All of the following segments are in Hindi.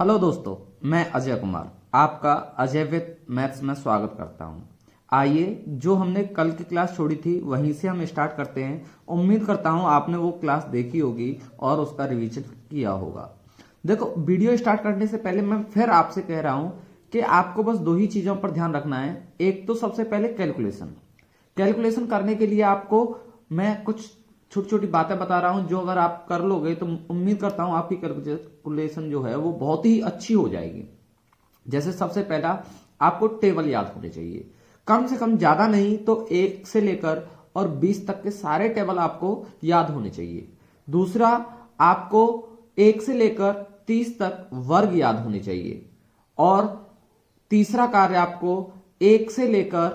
हेलो दोस्तों, मैं अजय कुमार आपका अजय विद मैथ्स में स्वागत करता हूं। आइए, जो हमने कल की क्लास छोड़ी थी वहीं से हम स्टार्ट करते हैं। उम्मीद करता हूं आपने वो क्लास देखी होगी और उसका रिवीजन किया होगा। देखो, वीडियो स्टार्ट करने से पहले मैं फिर आपसे कह रहा हूं कि आपको बस दो ही चीजों पर ध्यान रखना है। एक तो सबसे पहले कैलकुलेशन करने के लिए आपको मैं कुछ छोटी छोटी बातें बता रहा हूं, जो अगर आप कर लोगे तो उम्मीद करता हूं आपकी कैलकुलेशन जो है वो बहुत ही अच्छी हो जाएगी। जैसे सबसे पहला, आपको टेबल याद होने चाहिए। कम से कम, ज्यादा नहीं तो 1 से लेकर और 20 तक के सारे टेबल आपको याद होने चाहिए। दूसरा, आपको 1 से लेकर 30 तक वर्ग याद होने चाहिए। और तीसरा कार्य, आपको 1 से लेकर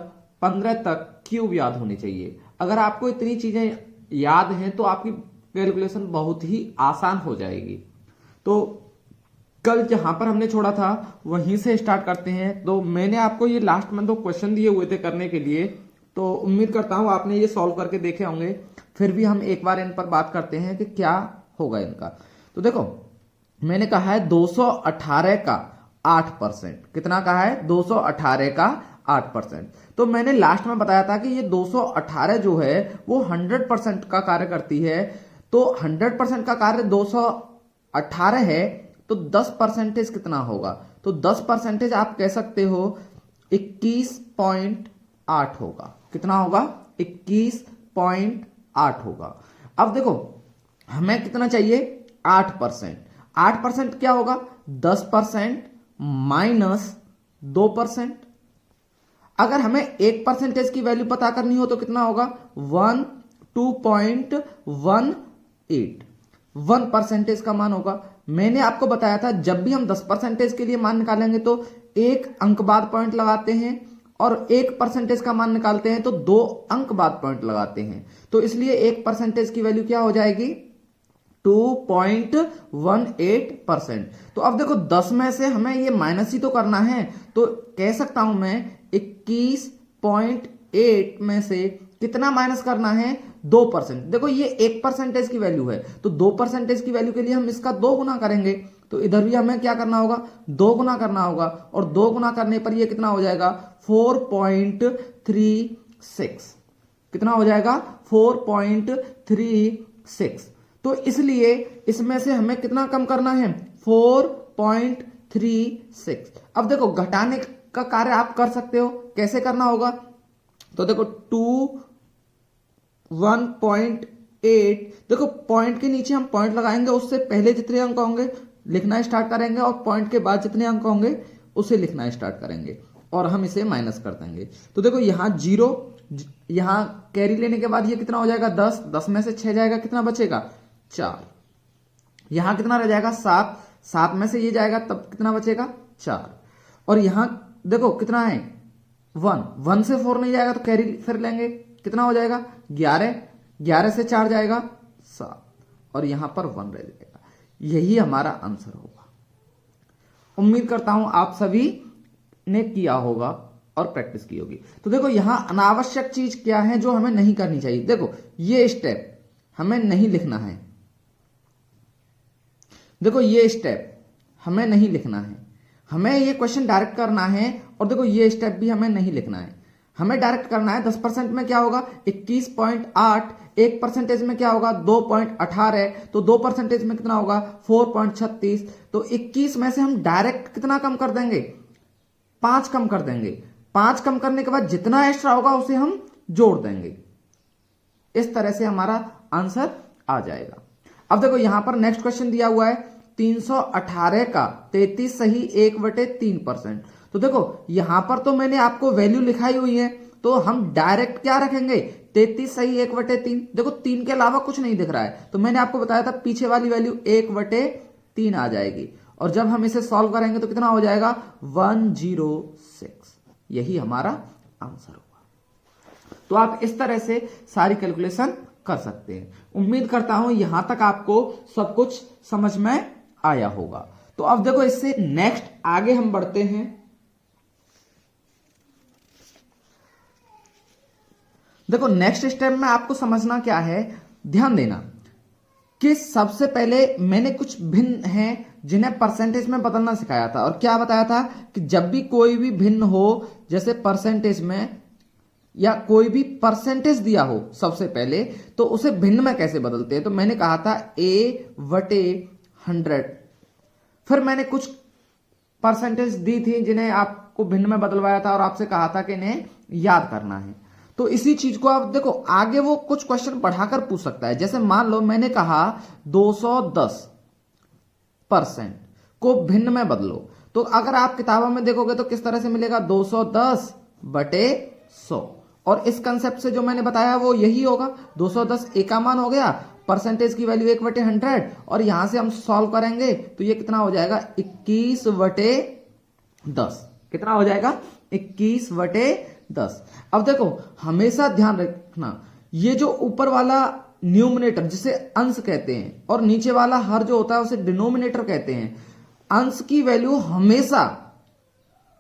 15 तक क्यूब याद होने चाहिए। अगर आपको इतनी चीजें याद हैं तो आपकी कैलकुलेशन बहुत ही आसान हो जाएगी। तो कल जहां पर हमने छोड़ा था वहीं से स्टार्ट करते हैं। तो मैंने आपको ये लास्ट में 2 क्वेश्चन दिए हुए थे करने के लिए, तो उम्मीद करता हूं आपने ये सॉल्व करके देखे होंगे। फिर भी हम एक बार इन पर बात करते हैं कि क्या होगा इनका। तो देखो, मैंने कहा है 218 का 8%। कितना कहा है? 218 का 8%। तो मैंने लास्ट में बताया था कि ये 218 जो है वो 100% का कार्य करती है। तो 100% का कार्य 218 है, तो 10% कितना होगा? तो 10% आप कह सकते हो 21.8 होगा। कितना होगा? 21.8 होगा। अब देखो, हमें कितना चाहिए? 8%। 8% क्या होगा? 10% माइनस 2%। अगर हमें 1% की वैल्यू पता करनी हो तो कितना होगा? 2.18 1% का मान होगा। मैंने आपको बताया था जब भी हम 10% के लिए मान निकालेंगे तो एक अंक बाद पॉइंट लगाते हैं, और 1% का मान निकालते हैं तो 2 अंक बाद पॉइंट लगाते हैं। तो इसलिए 1% की वैल्यू क्या हो जाएगी? 2.18%। तो अब देखो, 10 में से हमें ये माइनस ही तो करना है, तो कह सकता हूं मैं 21.8 में से कितना माइनस करना है? 2%। देखो, ये 1% की वैल्यू है, तो 2% की वैल्यू के लिए हम इसका 2 गुना करेंगे। तो इधर भी हमें क्या करना होगा? 2 गुना करना होगा, और 2 गुना करने पर ये कितना हो जाएगा? 4.36। कितना हो जाएगा? 4.36। तो इसलिए इसमें से हमें कितना कम करना है? 4.36। अब देखो, घटाने का कार्य आप कर सकते हो। कैसे करना होगा? तो देखो, 1.8, देखो पॉइंट के नीचे हम पॉइंट लगाएंगे, उससे पहले जितने अंक होंगे लिखना स्टार्ट करेंगे, और पॉइंट के बाद जितने अंक होंगे उसे लिखना स्टार्ट करेंगे, और हम इसे माइनस कर देंगे। तो देखो, यहां 0, यहां कैरी लेने के बाद ये कितना हो जाएगा? 10। 10 में से 6 जाएगा, कितना बचेगा? 4। यहां कितना रह जाएगा? 7। 7 में से ये जाएगा, तब कितना बचेगा? 4। और यहां देखो कितना है? 1। 1 से 4 नहीं जाएगा तो कैरी फिर लेंगे, कितना हो जाएगा? 11। 11 से 4 जाएगा, 7, और यहां पर 1 रह जाएगा। यही हमारा आंसर होगा। उम्मीद करता हूं आप सभी ने किया होगा और प्रैक्टिस की होगी। तो देखो, यहां अनावश्यक चीज क्या है जो हमें नहीं करनी चाहिए? देखो, ये स्टेप हमें नहीं लिखना है। देखो, ये स्टेप हमें नहीं लिखना है। हमें ये क्वेश्चन डायरेक्ट करना है, और देखो ये स्टेप भी हमें नहीं लिखना है। हमें डायरेक्ट करना है। 10% में क्या होगा? 21.8। 1% में क्या होगा? 2.18। तो 2% में कितना होगा? 4.36। तो 21 में से हम डायरेक्ट कितना कम कर देंगे? 5 कम कर देंगे। 5 कम करने के बाद जितना एक्स्ट्रा होगा उसे हम जोड़ देंगे। इस तरह से हमारा आंसर आ जाएगा। अब देखो, यहां पर नेक्स्ट क्वेश्चन दिया हुआ है 318 का 33 सही 1/3%। तो देखो, यहां पर तो मैंने आपको वैल्यू लिखाई हुई है, तो हम डायरेक्ट क्या रखेंगे? 33 सही 1/3। देखो, 3 के अलावा कुछ नहीं दिख रहा है, तो मैंने आपको बताया था पीछे वाली वैल्यू 1/3 आ जाएगी, और जब हम इसे सॉल्व करेंगे तो कितना हो जाएगा? 106। यही हमारा आंसर होगा। तो आप इस तरह से सारी कैलकुलेशन कर सकते हैं। उम्मीद करता हूं यहां तक आपको सब कुछ समझ में आया होगा। तो अब देखो, इससे नेक्स्ट आगे हम बढ़ते हैं। देखो, नेक्स्ट स्टेप में आपको समझना क्या है, ध्यान देना कि सबसे पहले मैंने कुछ भिन्न हैं जिन्हें परसेंटेज में बदलना सिखाया था। और क्या बताया था कि जब भी कोई भी भिन्न हो, जैसे परसेंटेज में या कोई भी परसेंटेज दिया हो सबसे पहले, तो उसे भिन्न में कैसे बदलते हैं। तो मैंने कहा था A/100। फिर मैंने कुछ परसेंटेज दी थी जिन्हें आपको भिन्न में बदलवाया था और आपसे कहा था कि इन्हें याद करना है। तो इसी चीज को आप देखो, आगे वो कुछ क्वेश्चन बढ़ाकर पूछ सकता है। जैसे मान लो मैंने कहा 210% को भिन्न में बदलो, तो अगर आप किताबों में देखोगे तो किस तरह से मिलेगा, 210/100। और इस कंसेप्ट से जो मैंने बताया वो यही होगा। 210 ए का मान हो गया, परसेंटेज की वैल्यू 1/100, और यहां से हम सॉल्व करेंगे तो ये कितना हो जाएगा, 21/10। कितना हो जाएगा, 21/10। अब देखो हमेशा ध्यान रखना, ये जो ऊपर वाला न्यूमरेटर जिसे अंश कहते हैं और नीचे वाला हर जो होता है उसे डिनोमिनेटर कहते हैं। अंश की वैल्यू हमेशा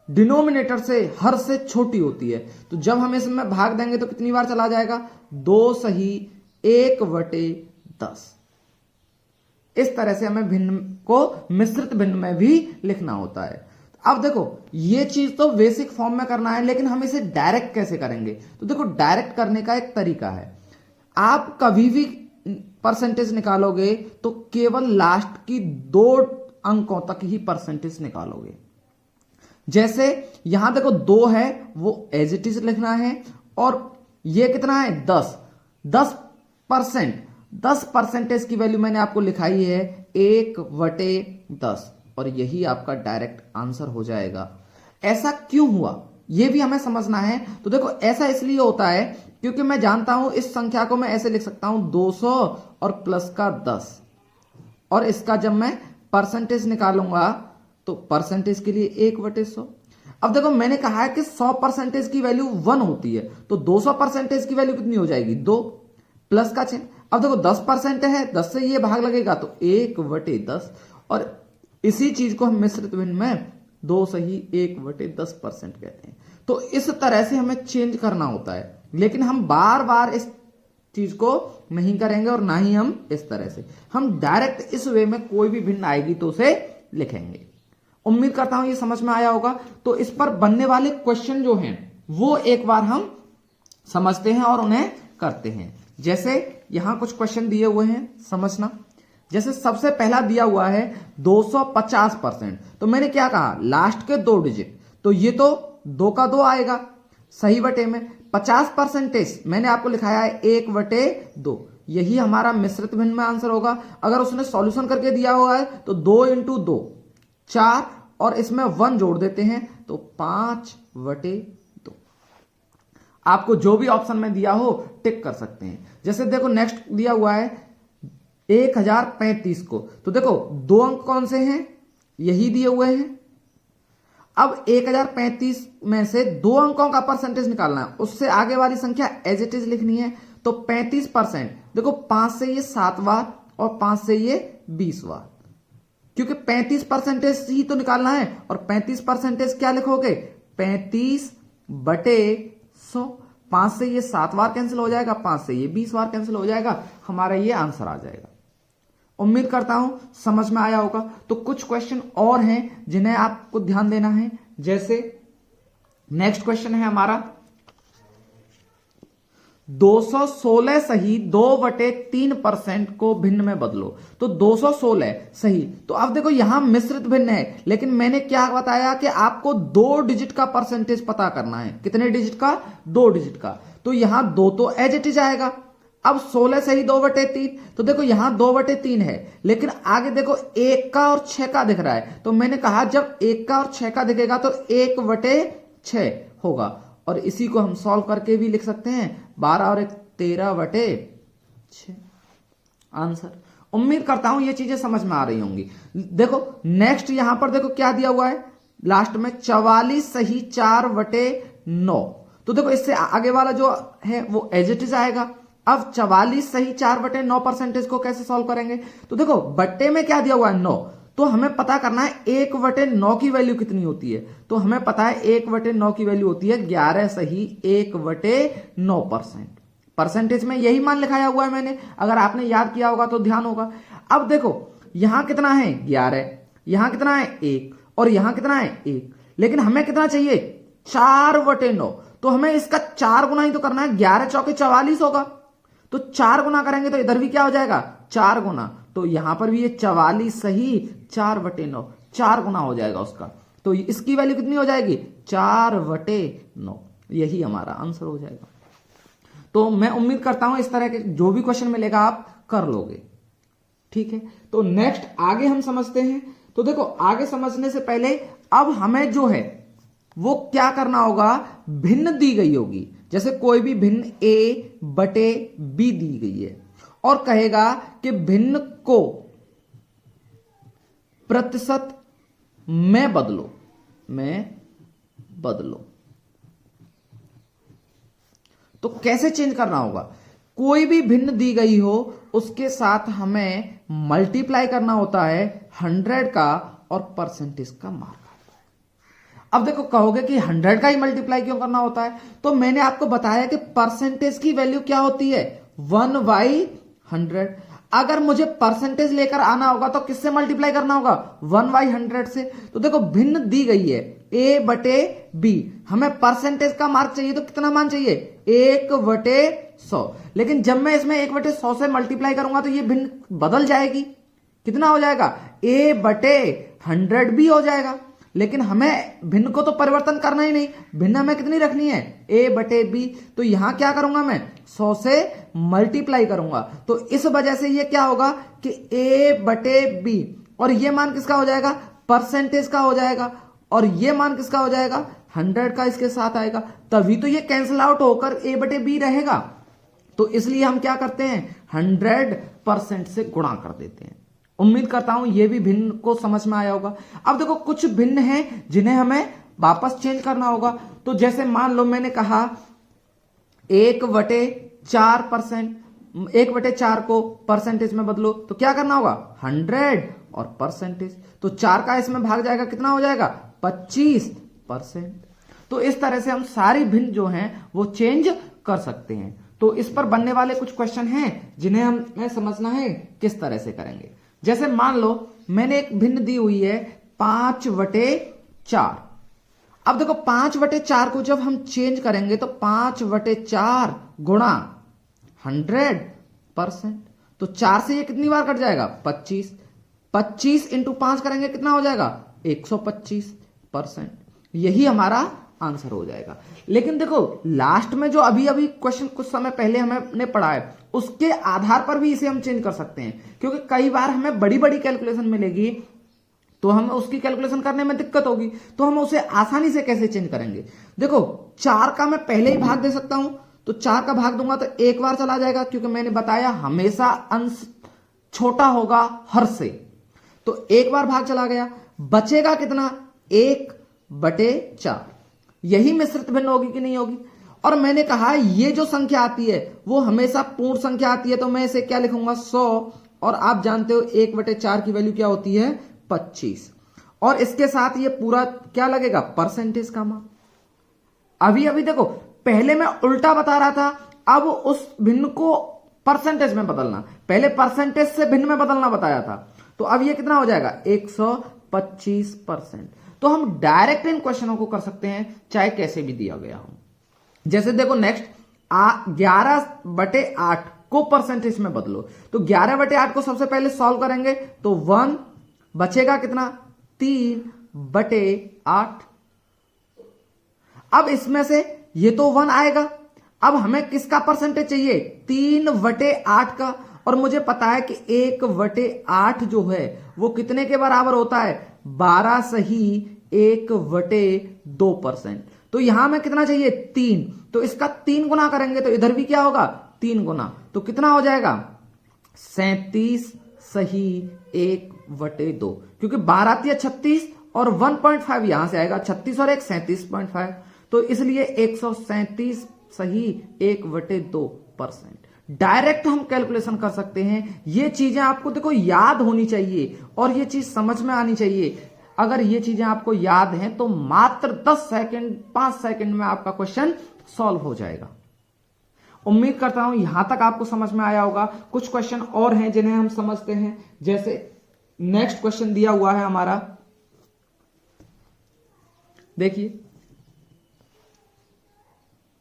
डिनोमिनेटर से, हर से छोटी होती है। तो जब हम इसमें भाग देंगे तो कितनी बार चला जाएगा, 2 सही 1/10। इस तरह से हमें भिन्न को मिश्रित भिन्न में भी लिखना होता है। अब देखो ये चीज तो बेसिक फॉर्म में करना है, लेकिन हम इसे डायरेक्ट कैसे करेंगे। तो देखो डायरेक्ट करने का एक तरीका है, आप कभी भी परसेंटेज निकालोगे तो केवल लास्ट की 2 अंकों तक ही परसेंटेज निकालोगे। जैसे यहां देखो 2 है, वो एज इट इज लिखना है, और ये कितना है, 10 परसेंटेज की वैल्यू मैंने आपको लिखाई है 1/10, और यही आपका डायरेक्ट आंसर हो जाएगा। ऐसा क्यों हुआ ये भी हमें समझना है। तो देखो ऐसा इसलिए होता है क्योंकि मैं जानता हूं इस संख्या को मैं ऐसे लिख सकता हूं, 200 और प्लस का 10, और इसका जब मैं परसेंटेज निकालूंगा तो परसेंटेज के लिए 1/100। अब देखो मैंने कहा है कि 100% की वैल्यू 1 होती है, तो 200% की वैल्यू कितनी हो जाएगी, 2 प्लस का चिन्ह। अब देखो 10% है, 10 से ये भाग लगेगा तो 1/10, और इसी चीज को हम मिश्रित भिन्न में 2 सही 1/10% कहते हैं। तो इस तरह से हमें चेंज करना होता है, लेकिन हम बार बार इस चीज को नहीं करेंगे और ना ही हम इस तरह से, हम डायरेक्ट इस वे में कोई भी भिन्न आएगी तो उसे लिखेंगे। उम्मीद करता हूं ये समझ में आया होगा। तो इस पर बनने वाले क्वेश्चन जो हैं वो एक बार हम समझते हैं और उन्हें करते हैं। जैसे यहां कुछ क्वेश्चन दिए हुए हैं, समझना। जैसे सबसे पहला दिया हुआ है 250%, तो मैंने क्या कहा, लास्ट के 2 डिजिट, तो ये तो 2 का 2 आएगा सही बटे में। 50% मैंने आपको लिखाया है 1/2, यही हमारा मिश्रित भिन्न में आंसर होगा। अगर उसने सॉल्यूशन करके दिया हुआ है तो 2 × 2 4, और इसमें 1 जोड़ देते हैं तो 5/2। आपको जो भी ऑप्शन में दिया हो टिक कर सकते हैं। जैसे देखो नेक्स्ट दिया हुआ है 1035 को, तो देखो 2 अंक कौन से हैं, यही दिए हुए हैं। अब 1035 में से 2 अंकों का परसेंटेज निकालना है, उससे आगे वाली संख्या एज इट इज लिखनी है। तो 35%, देखो 5 से ये 7 बार और 5 से ये 20 बार, क्योंकि 35% ही तो निकालना है। और 35% क्या लिखोगे, 35/100। 5 से ये 7 बार कैंसिल हो जाएगा, 5 से ये 20 बार कैंसिल हो जाएगा, हमारा ये आंसर आ जाएगा। उम्मीद करता हूं समझ में आया होगा। तो कुछ क्वेश्चन और हैं जिन्हें आपको ध्यान देना है। जैसे नेक्स्ट क्वेश्चन है हमारा 216 सही 2/3% को भिन्न में बदलो। तो 216 सही, तो अब देखो यहां मिश्रित भिन्न है, लेकिन मैंने क्या बताया कि आपको 2 डिजिट का परसेंटेज पता करना है। कितने डिजिट का, 2 डिजिट का। तो यहां 2 तो एज इट इज आएगा। अब 16 सही 2/3, तो देखो यहां 2/3 है, लेकिन आगे देखो 1 का और 6 का दिख रहा है। तो मैंने कहा जब 1 का और 6 का दिखेगा तो 1/6 होगा, और इसी को हम सॉल्व करके भी लिख सकते हैं, 12 और 1 13/6 आंसर। उम्मीद करता हूं ये चीजें समझ में आ रही होंगी। देखो नेक्स्ट यहां पर देखो क्या दिया हुआ है लास्ट में, 44 सही 4/9। तो देखो इससे आगे वाला जो है वो एज इट इज आएगा। अब 44 सही 4/9 परसेंटेज को कैसे सॉल्व करेंगे। तो देखो बट्टे में क्या दिया हुआ है, 9, तो हमें पता करना है 1/9 की वैल्यू कितनी होती है। तो हमें पता है 1/9 की वैल्यू होती है 11 सही 1/9%। परसेंटेज में यही मान लिखाया हुआ है मैंने, अगर आपने याद किया होगा तो ध्यान होगा। अब देखो यहां कितना है, 11, यहां कितना है 1 और यहां कितना है 1, लेकिन हमें कितना चाहिए 4/9। तो हमें इसका 4 गुना ही तो करना है, 11 चौके 44 होगा। तो 4 गुना करेंगे तो इधर भी क्या हो जाएगा 4 गुना, तो यहां पर भी ये 44 सही 4/9, 4 गुना हो जाएगा उसका। तो इसकी वैल्यू कितनी हो जाएगी 4/9, यही हमारा आंसर हो जाएगा। तो मैं उम्मीद करता हूं इस तरह के जो भी क्वेश्चन मिलेगा आप कर लोगे, ठीक है। तो नेक्स्ट आगे हम समझते हैं। तो देखो आगे समझने से पहले अब हमें जो है वो क्या करना होगा, भिन्न दी गई होगी, जैसे कोई भी भिन्न a/b दी गई है और कहेगा कि भिन्न को प्रतिशत में बदलो, तो कैसे चेंज करना होगा, कोई भी भिन्न दी गई हो उसके साथ हमें मल्टीप्लाई करना होता है 100 का और परसेंटेज का मार्क। अब देखो कहोगे कि 100 का ही मल्टीप्लाई क्यों करना होता है, तो मैंने आपको बताया कि परसेंटेज की वैल्यू क्या होती है 1/100। अगर मुझे परसेंटेज लेकर आना होगा तो किससे मल्टीप्लाई करना होगा 1/100 से। तो देखो भिन्न दी गई है a/b, हमें परसेंटेज का मार्क चाहिए तो कितना मान चाहिए 1/100, लेकिन जब मैं इसमें 1/100 से मल्टीप्लाई करूंगा तो ये भिन्न बदल जाएगी, कितना हो जाएगा a/100 भी हो जाएगा, लेकिन हमें भिन्न को तो परिवर्तन करना ही नहीं, भिन्न हमें कितनी रखनी है a/b। तो यहां क्या करूंगा मैं 100 से मल्टीप्लाई करूंगा, तो इस वजह से ये क्या होगा कि a/b, और ये मान किसका हो जाएगा परसेंटेज का हो जाएगा, और ये मान किसका हो जाएगा 100 का इसके साथ आएगा, तभी तो ये कैंसिल आउट होकर a/b रहेगा। तो इसलिए हम क्या करते हैं 100% से गुणा कर देते हैं। उम्मीद करता हूं ये भी भिन्न को समझ में आया होगा। अब देखो कुछ भिन्न हैं जिन्हें हमें वापस चेंज करना होगा। तो जैसे मान लो मैंने कहा 1/4%, 1/4 को परसेंटेज में बदलो, तो क्या करना होगा 100 और परसेंटेज, तो 4 का इसमें भाग जाएगा, कितना हो जाएगा 25%। तो इस तरह से हम सारी भिन्न जो हैं वो चेंज कर सकते हैं। तो इस पर बनने वाले कुछ क्वेश्चन हैं जिन्हें हमें समझना है किस तरह से करेंगे। जैसे मान लो मैंने एक भिन्न दी हुई है 5/4। अब देखो 5/4 को जब हम चेंज करेंगे तो 5/4 गुणा 100%, तो 4 से ये कितनी बार कट जाएगा 25, 25 इंटू 5 करेंगे कितना हो जाएगा 125%, यही हमारा आंसर हो जाएगा। लेकिन देखो लास्ट में जो अभी अभी क्वेश्चन कुछ समय पहले हमने पढ़ा है उसके आधार पर भी इसे हम चेंज कर सकते हैं, क्योंकि कई बार हमें बड़ी बड़ी कैलकुलेशन मिलेगी तो हमें उसकी कैलकुलेशन करने में दिक्कत होगी, तो हम उसे आसानी से कैसे चेंज करेंगे। देखो 4 का मैं पहले ही भाग दे सकता हूं, तो 4 का भाग दूंगा तो एक बार चला जाएगा, क्योंकि मैंने बताया हमेशा अंश छोटा होगा हर से, तो एक बार भाग चला गया, बचेगा कितना 1/4। यही मिश्रित भिन्न होगी कि नहीं होगी। और मैंने कहा ये जो संख्या आती है वो हमेशा पूर्ण संख्या आती है, तो मैं इसे क्या लिखूंगा 100, और आप जानते हो 1/4 की वैल्यू क्या होती है 25, और इसके साथ ये पूरा क्या लगेगा परसेंटेज का मान। अभी अभी देखो पहले मैं उल्टा बता रहा था, अब उस भिन्न को परसेंटेज में बदलना, पहले परसेंटेज से भिन्न में बदलना बताया था, तो अब ये कितना हो जाएगा 125%। तो हम डायरेक्ट इन क्वेश्चनों को कर सकते हैं चाहे कैसे भी दिया गया हो। जैसे देखो नेक्स्ट 11/8 को परसेंटेज में बदलो, तो 11/8 को सबसे पहले सॉल्व करेंगे तो 1 बचेगा कितना 3/8। अब इसमें से ये तो 1 आएगा, अब हमें किसका परसेंटेज चाहिए 3/8 का, और मुझे पता है कि 1/8 जो है वो कितने के बराबर होता है 12 सही 1/2%। तो यहां में कितना चाहिए 3, तो इसका 3 गुना करेंगे तो इधर भी क्या होगा 3 गुना, तो कितना हो जाएगा 37 सही 1/2, क्योंकि 12 या 36 और 1.5 यहां से आएगा, 36 और 1 37.5, तो इसलिए 137 सही 1/2%। डायरेक्ट हम कैलकुलेशन कर सकते हैं। ये चीजें आपको देखो याद होनी चाहिए और ये चीज समझ में आनी चाहिए। अगर ये चीजें आपको याद हैं तो मात्र 10 सेकंड 5 सेकंड में आपका क्वेश्चन सॉल्व हो जाएगा। उम्मीद करता हूं यहां तक आपको समझ में आया होगा। कुछ क्वेश्चन और हैं जिन्हें हम समझते हैं। जैसे नेक्स्ट क्वेश्चन दिया हुआ है हमारा, देखिए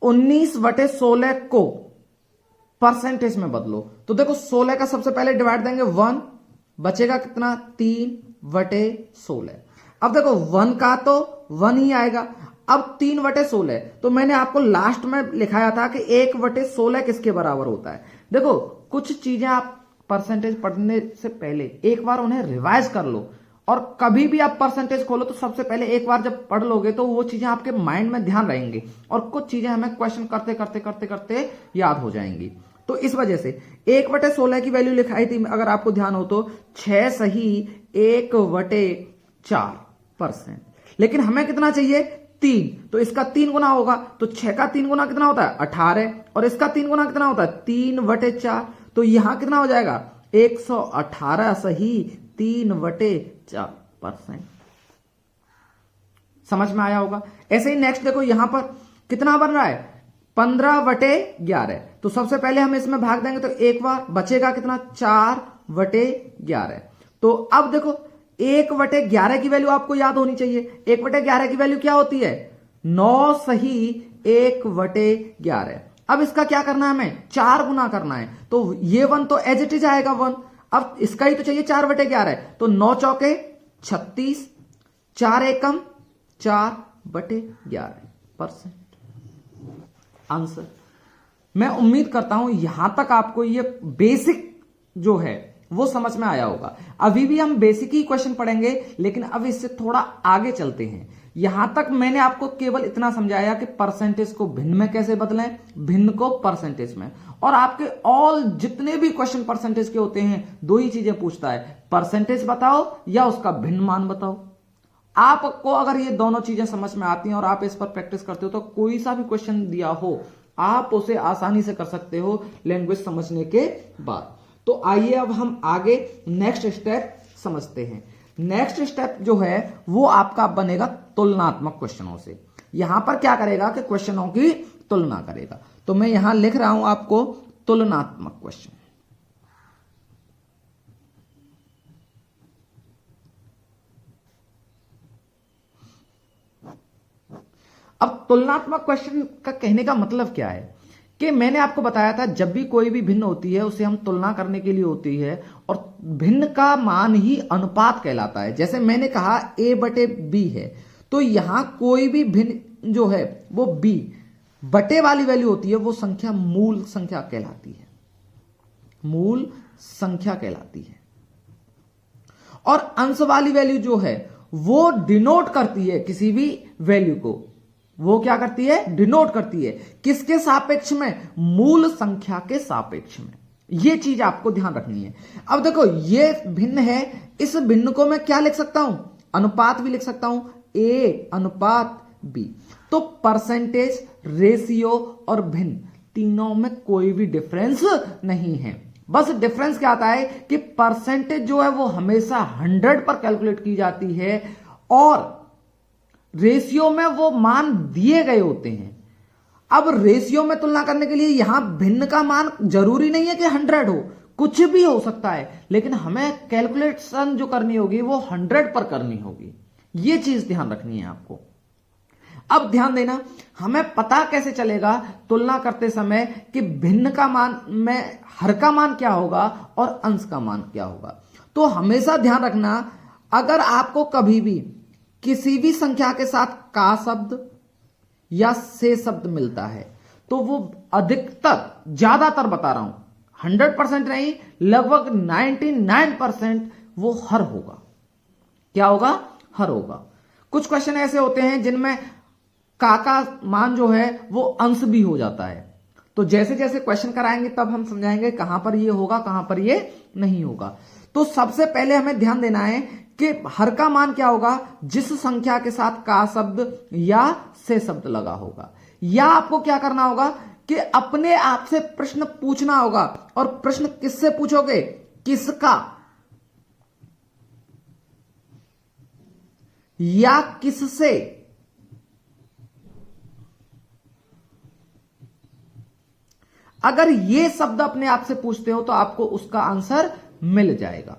19/16 को परसेंटेज में बदलो। तो देखो 16 का सबसे पहले डिवाइड देंगे 1, बचेगा कितना 3/16। अब देखो 1 का तो 1 ही आएगा। अब 3/16, तो मैंने आपको लास्ट में लिखाया था कि 1/16 किसके बराबर होता है। देखो कुछ चीजें आप परसेंटेज पढ़ने से पहले एक बार उन्हें रिवाइज कर लो, और कभी भी आप परसेंटेज खोलो तो सबसे पहले एक बार जब पढ़ लोगे तो वो चीजें आपके माइंड में ध्यान रहेंगी, और कुछ चीजें हमें क्वेश्चन करते करते करते करते याद हो जाएंगी। तो इस वजह से 1/16 की वैल्यू लिखाई थी, अगर आपको ध्यान हो तो 6 सही 1/4%। लेकिन हमें कितना चाहिए 3, तो इसका 3 गुना होगा। तो 6 का 3 गुना कितना होता है 18, और इसका 3 गुना कितना होता है 3/4। तो यहां कितना हो जाएगा 118 सही 3/4%। समझ में आया होगा। ऐसे ही नेक्स्ट देखो यहां पर कितना बन रहा है 15/11। तो सबसे पहले हम इसमें भाग देंगे तो एक बार बचेगा कितना 4/11। तो अब देखो 1/11 की वैल्यू आपको याद होनी चाहिए। 1/11 की वैल्यू क्या होती है 9 सही 1/11। अब इसका क्या करना है हमें 4 गुना करना है। तो ये 1 तो एज इट इज आएगा 1। अब इसका ही तो चाहिए 4/11। तो 9 चौके 36, 4 एकम 4/11% आंसर। मैं उम्मीद करता हूं यहां तक आपको ये बेसिक जो है वो समझ में आया होगा। अभी भी हम बेसिक ही क्वेश्चन पढ़ेंगे, लेकिन अब इससे थोड़ा आगे चलते हैं। यहां तक मैंने आपको केवल इतना समझाया कि परसेंटेज को भिन्न में कैसे बदलें, भिन्न को परसेंटेज में। और आपके ऑल जितने भी क्वेश्चन परसेंटेज के होते हैं, दो ही चीजें पूछता है, परसेंटेज बताओ या उसका भिन्न मान बताओ। आपको अगर ये दोनों चीजें समझ में आती हैं और आप इस पर प्रैक्टिस करते हो तो कोई सा भी क्वेश्चन दिया हो आप उसे आसानी से कर सकते हो लैंग्वेज समझने के बाद। तो आइए अब हम आगे नेक्स्ट स्टेप समझते हैं। नेक्स्ट स्टेप जो है वो आपका बनेगा तुलनात्मक क्वेश्चनों से। यहां पर क्या करेगा कि क्वेश्चनों की तुलना करेगा। तो मैं यहां लिख रहा हूं आपको तुलनात्मक क्वेश्चन। अब तुलनात्मक क्वेश्चन का कहने का मतलब क्या है कि मैंने आपको बताया था जब भी कोई भी भिन्न होती है उसे हम तुलना करने के लिए होती है, और भिन्न का मान ही अनुपात कहलाता है। जैसे मैंने कहा a/b है, तो यहां कोई भी भिन्न जो है वो b बटे वाली वैल्यू होती है, वो संख्या मूल संख्या कहलाती है, मूल संख्या कहलाती है। और अंश वाली वैल्यू जो है वो डिनोट करती है किसी भी वैल्यू को, वो क्या करती है डिनोट करती है किसके सापेक्ष में, मूल संख्या के सापेक्ष में। ये चीज आपको ध्यान रखनी है। अब देखो ये भिन्न है, इस भिन्न को मैं क्या लिख सकता हूं अनुपात भी लिख सकता हूं, a/b। तो परसेंटेज, रेशियो और भिन्न तीनों में कोई भी डिफरेंस नहीं है। बस डिफरेंस क्या आता है कि परसेंटेज जो है वो हमेशा 100 पर कैलकुलेट की जाती है, और रेशियो में वो मान दिए गए होते हैं। अब रेशियो में तुलना करने के लिए यहां भिन्न का मान जरूरी नहीं है कि 100 हो, कुछ भी हो सकता है, लेकिन हमें कैलकुलेशन जो करनी होगी वो 100 पर करनी होगी। ये चीज ध्यान रखनी है आपको। अब ध्यान देना, हमें पता कैसे चलेगा तुलना करते समय कि भिन्न का मान में हर का मान क्या होगा और अंश का मान क्या होगा। तो हमेशा ध्यान रखना, अगर आपको कभी भी किसी भी संख्या के साथ का शब्द या से शब्द मिलता है तो वो अधिकतर, ज्यादातर बता रहा हूं 100% नहीं, लगभग 99% वो हर होगा। क्या होगा हर होगा। कुछ क्वेश्चन ऐसे होते हैं जिनमें का मान जो है वो अंश भी हो जाता है। तो जैसे जैसे क्वेश्चन कराएंगे तब हम समझाएंगे कहां पर ये होगा कहां पर ये नहीं होगा। तो सबसे पहले हमें ध्यान देना है कि हर का मान क्या होगा, जिस संख्या के साथ का शब्द या से शब्द लगा होगा। या आपको क्या करना होगा कि अपने आप से प्रश्न पूछना होगा। और प्रश्न किससे पूछोगे, किसका या किससे। अगर ये शब्द अपने आप से पूछते हो तो आपको उसका आंसर मिल जाएगा।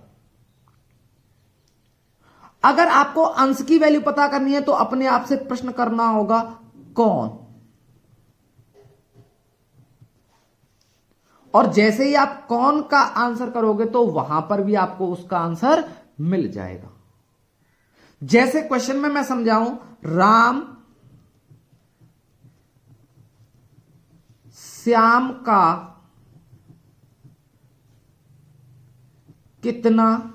अगर आपको अंश की वैल्यू पता करनी है तो अपने आप से प्रश्न करना होगा कौन, और जैसे ही आप कौन का आंसर करोगे तो वहां पर भी आपको उसका आंसर मिल जाएगा। जैसे क्वेश्चन में मैं समझाऊं, राम श्याम का कितना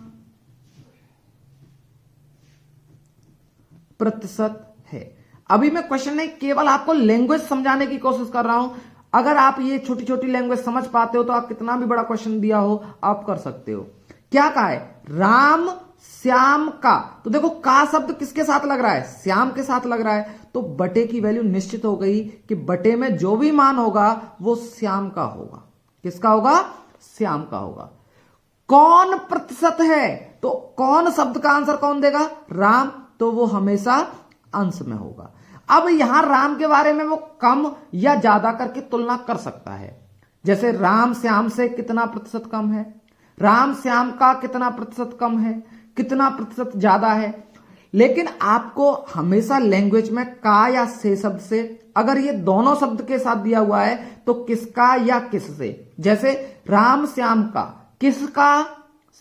प्रतिशत है। अभी मैं क्वेश्चन नहीं, केवल आपको लैंग्वेज समझाने की कोशिश कर रहा हूं। अगर आप ये छोटी छोटी लैंग्वेज समझ पाते हो तो आप कितना भी बड़ा क्वेश्चन दिया हो आप कर सकते हो। क्या कहा है, राम श्याम का, तो देखो का शब्द किसके साथ लग रहा है, श्याम के साथ लग रहा है, तो बटे की वैल्यू निश्चित हो गई कि बटे में जो भी मान होगा वो श्याम का होगा। किसका होगा, श्याम का होगा। कौन प्रतिशत है, तो कौन शब्द का आंसर कौन देगा, राम, तो वो हमेशा अंश में होगा। अब यहां राम के बारे में वो कम या ज्यादा करके तुलना कर सकता है। जैसे राम श्याम से कितना प्रतिशत कम है, राम श्याम का कितना प्रतिशत कम है, कितना प्रतिशत ज्यादा है। लेकिन आपको हमेशा लैंग्वेज में का या से शब्द से, अगर ये दोनों शब्द के साथ दिया हुआ है तो किसका या किससे, जैसे राम श्याम का, किसका,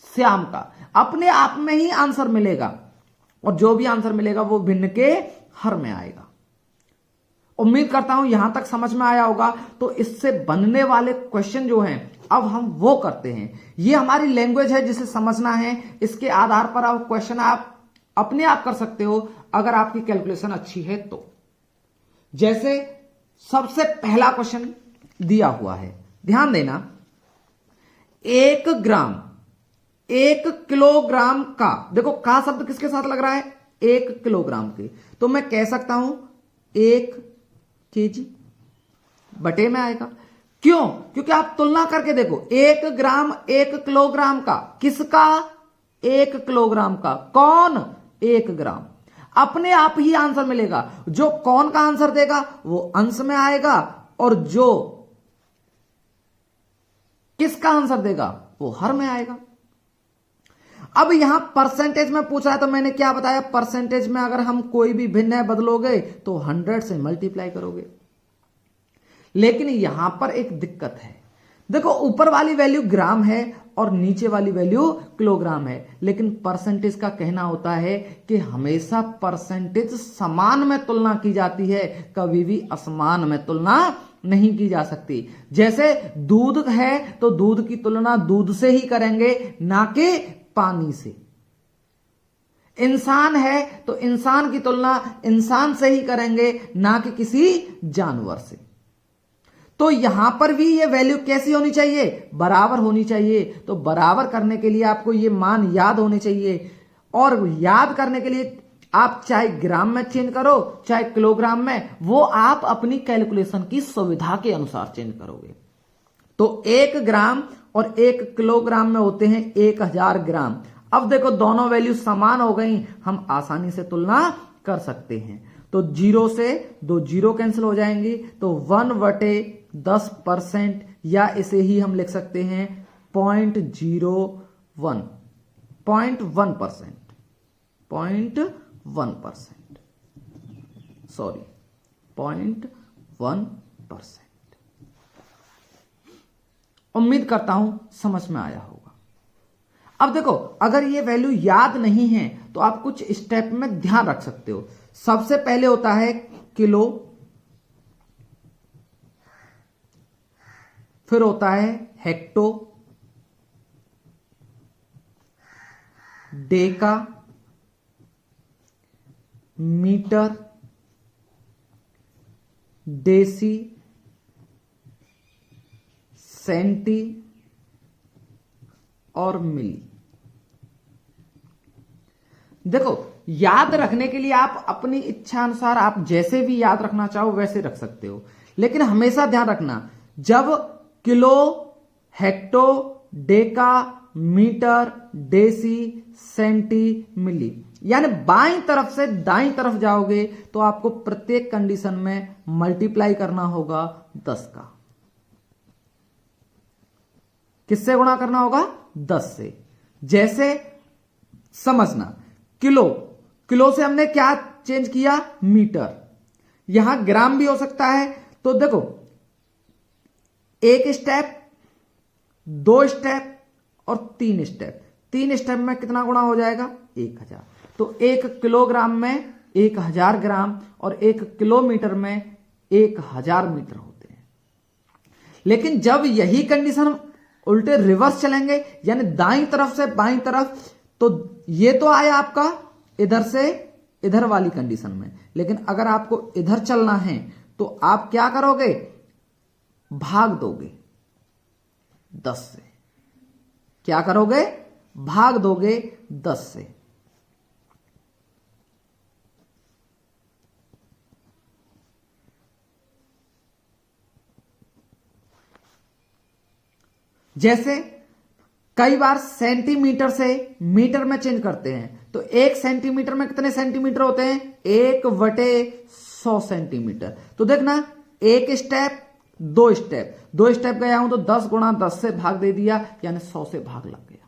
श्याम का, अपने आप में ही आंसर मिलेगा, और जो भी आंसर मिलेगा वो भिन्न के हर में आएगा। उम्मीद करता हूं यहां तक समझ में आया होगा। तो इससे बनने वाले क्वेश्चन जो हैं अब हम वो करते हैं। ये हमारी लैंग्वेज है जिसे समझना है, इसके आधार पर आप क्वेश्चन आप अपने आप कर सकते हो अगर आपकी कैलकुलेशन अच्छी है तो। जैसे सबसे पहला क्वेश्चन दिया हुआ है, ध्यान देना, 1 ग्राम 1 किलोग्राम का, देखो का शब्द किसके साथ लग रहा है, 1 किलोग्राम के, तो मैं कह सकता हूं 1 केजी, बटे में आएगा। क्यों, क्योंकि आप तुलना करके देखो, 1 ग्राम 1 किलोग्राम का, किसका, 1 किलोग्राम का, कौन, 1 ग्राम, अपने आप ही आंसर मिलेगा। जो कौन का आंसर देगा वो अंश में आएगा, और जो किसका आंसर देगा वो हर में आएगा। अब यहां परसेंटेज में पूछा है तो मैंने क्या बताया, परसेंटेज में अगर हम कोई भी भिन्न बदलोगे तो 100 से मल्टीप्लाई करोगे। लेकिन यहां पर एक दिक्कत है, देखो ऊपर वाली वैल्यू ग्राम है और नीचे वाली वैल्यू किलोग्राम है, लेकिन परसेंटेज का कहना होता है कि हमेशा परसेंटेज समान में तुलना की जाती है, कभी भी असमान में तुलना नहीं की जा सकती। जैसे दूध है तो दूध की तुलना दूध से ही करेंगे, ना कि पानी से। इंसान है तो इंसान की तुलना इंसान से ही करेंगे, ना कि किसी जानवर से। तो यहां पर भी ये वैल्यू कैसी होनी चाहिए, बराबर होनी चाहिए। तो बराबर करने के लिए आपको ये मान याद होने चाहिए, और याद करने के लिए आप चाहे ग्राम में चेंज करो चाहे किलोग्राम में, वो आप अपनी कैलकुलेशन की सुविधा के अनुसार चेंज करोगे। तो 1 ग्राम और 1 किलोग्राम में होते हैं 1000 ग्राम। अब देखो दोनों वैल्यू समान हो गई, हम आसानी से तुलना कर सकते हैं। तो 0 से 2 जीरो कैंसिल हो जाएंगी, तो 1/10%, या इसे ही हम लिख सकते हैं 0.01, 0.1%, 0.1%, सॉरी 0.1%। उम्मीद करता हूं समझ में आया होगा। अब देखो अगर ये वैल्यू याद नहीं है तो आप कुछ स्टेप में ध्यान रख सकते हो। सबसे पहले होता है किलो, फिर होता है hecto, deca, metre, deci, centi और मिली। देखो याद रखने के लिए आप अपनी इच्छा अनुसार आप जैसे भी याद रखना चाहो वैसे रख सकते हो, लेकिन हमेशा ध्यान रखना जब kilo, hecto, deca, metre, deci, centi, milli यानी बाईं तरफ से दाईं तरफ जाओगे तो आपको प्रत्येक कंडीशन में मल्टीप्लाई करना होगा 10 का। किससे गुणा करना होगा, 10 से। जैसे समझना, किलो, किलो से हमने क्या चेंज किया, मीटर। यहां ग्राम भी हो सकता है। तो देखो, एक स्टेप, 2 स्टेप और 3 स्टेप। 3 स्टेप में कितना गुणा हो जाएगा, 1000। तो 1 किलोग्राम में 1000 ग्राम और 1 किलोमीटर में 1000 मीटर होते हैं। लेकिन जब यही कंडीशन उल्टे रिवर्स चलेंगे, यानी दाईं तरफ से बाईं तरफ, तो ये तो आया आपका इधर से इधर वाली कंडीशन में। लेकिन अगर आपको इधर चलना है तो आप क्या करोगे, भाग दोगे 10 से। क्या करोगे, भाग दोगे 10 से। जैसे कई बार सेंटीमीटर से मीटर में चेंज करते हैं, तो 1 सेंटीमीटर में कितने सेंटीमीटर होते हैं, 1/100 सेंटीमीटर। तो देखना, 1 स्टेप, 2 स्टेप, 2 स्टेप गया हूं तो 10 गुणा 10 से भाग दे दिया, यानी 100 से भाग लग गया।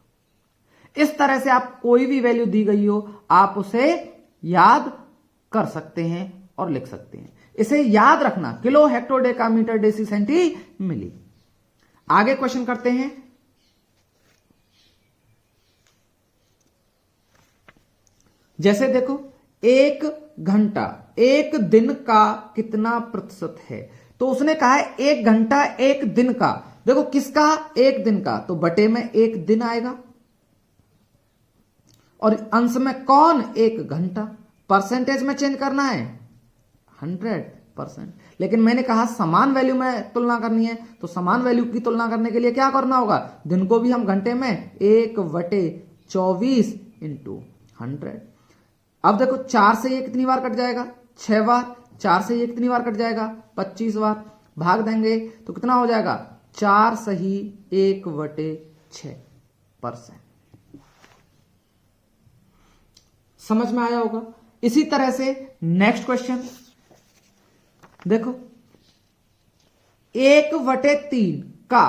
इस तरह से आप कोई भी वैल्यू दी गई हो, आप उसे याद कर सकते हैं और लिख सकते हैं। इसे याद रखना, kilo, hecto, deca, metre, deci, centi, milli. आगे क्वेश्चन करते हैं। जैसे देखो, 1 घंटा 1 दिन का कितना प्रतिशत है। तो उसने कहा है 1 घंटा 1 दिन का। देखो किसका, 1 दिन का, तो बटे में 1 दिन आएगा और अंश में कौन, 1 घंटा। परसेंटेज में चेंज करना है 100%। लेकिन मैंने कहा समान वैल्यू में तुलना करनी है, तो समान वैल्यू की तुलना करने के लिए क्या करना होगा, दिन को भी हम घंटे में 1/24 × 100। अब देखो 4 से ये कितनी बार कट जाएगा, 6 बार। 4 से ये कितनी बार कट जाएगा, 25 बार। भाग देंगे तो कितना हो जाएगा, 4 सही 1/6%। समझ में आया होगा। इसी तरह से नेक्स्ट क्वेश्चन देखो, 1/3 का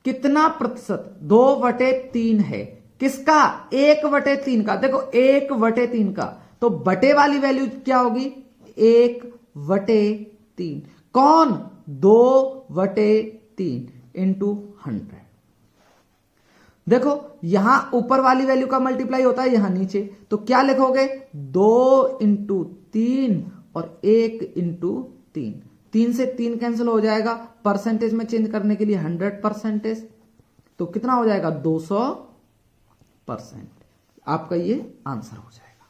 कितना प्रतिशत 2/3 है। किसका, 1/3 का। देखो 1/3 का, तो बटे वाली वैल्यू क्या होगी, 1/3। कौन, 2/3 × 100। देखो यहां ऊपर वाली वैल्यू का मल्टीप्लाई होता है यहां नीचे, तो क्या लिखोगे, 2 × 3 और 1 × 3। 3 से 3 कैंसिल हो जाएगा। परसेंटेज में चेंज करने के लिए 100%, तो कितना हो जाएगा, 200%। आपका ये आंसर हो जाएगा।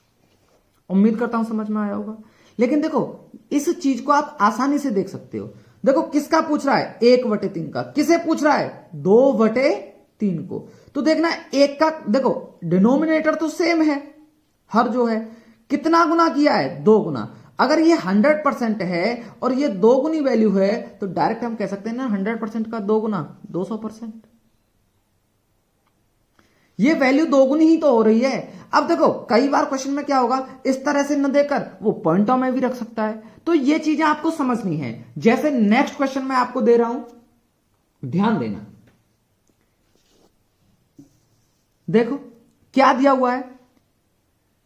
उम्मीद करता हूं समझ में आया होगा। लेकिन देखो इस चीज को आप आसानी से देख सकते हो। देखो किसका पूछ रहा है, 1/3 का। किसे पूछ रहा है, 2/3 को। तो देखना, एक का देखो डिनोमिनेटर तो सेम है, हर जो है कितना गुना किया है, 2 गुना। अगर ये 100% है और ये 2 गुनी वैल्यू है, तो डायरेक्ट हम कह सकते हैं ना, 100% का 2 गुना 200%। ये वैल्यू 2 गुनी ही तो हो रही है। अब देखो कई बार क्वेश्चन में क्या होगा, इस तरह से न देकर वो पॉइंटों में भी रख सकता है। तो ये चीजें आपको समझनी है। जैसे नेक्स्ट क्वेश्चन में आपको दे रहा हूं, ध्यान देना। देखो क्या दिया हुआ है,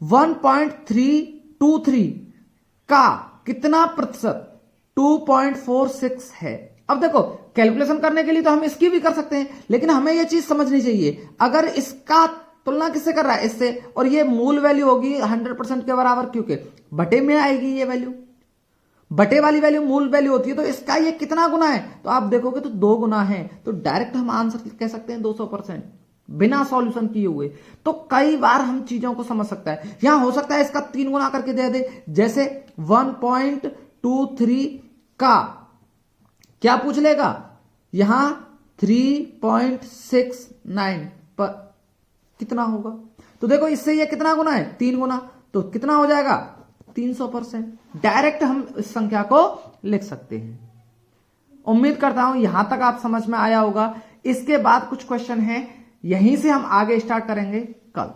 1.323 का कितना प्रतिशत 2.46 है। अब देखो कैलकुलेशन करने के लिए तो हम इसकी भी कर सकते हैं, लेकिन हमें यह चीज समझनी चाहिए, अगर इसका तुलना किससे कर रहा है, इससे, और ये मूल वैल्यू होगी 100% के बराबर, क्योंकि बटे में आएगी ये वैल्यू। बटे वाली वैल्यू मूल वैल्यू होती है, तो इसका ये कितना गुना है, तो आप देखोगे तो 2 गुना है। तो डायरेक्ट हम आंसर कह सकते हैं 200%, बिना सॉल्यूशन किए हुए। तो कई बार हम चीजों को समझ सकता है। यहां हो सकता है इसका 3 गुना करके दे दे, जैसे 1.23 का क्या पूछ लेगा, यहां 3.69 पर कितना होगा। तो देखो इससे ये कितना गुना है, 3 गुना, तो कितना हो जाएगा 300%। डायरेक्ट हम इस संख्या को लिख सकते हैं। उम्मीद करता हूं यहां तक आप समझ में आया होगा। इसके बाद कुछ क्वेश्चन हैं, यहीं से हम आगे स्टार्ट करेंगे कल।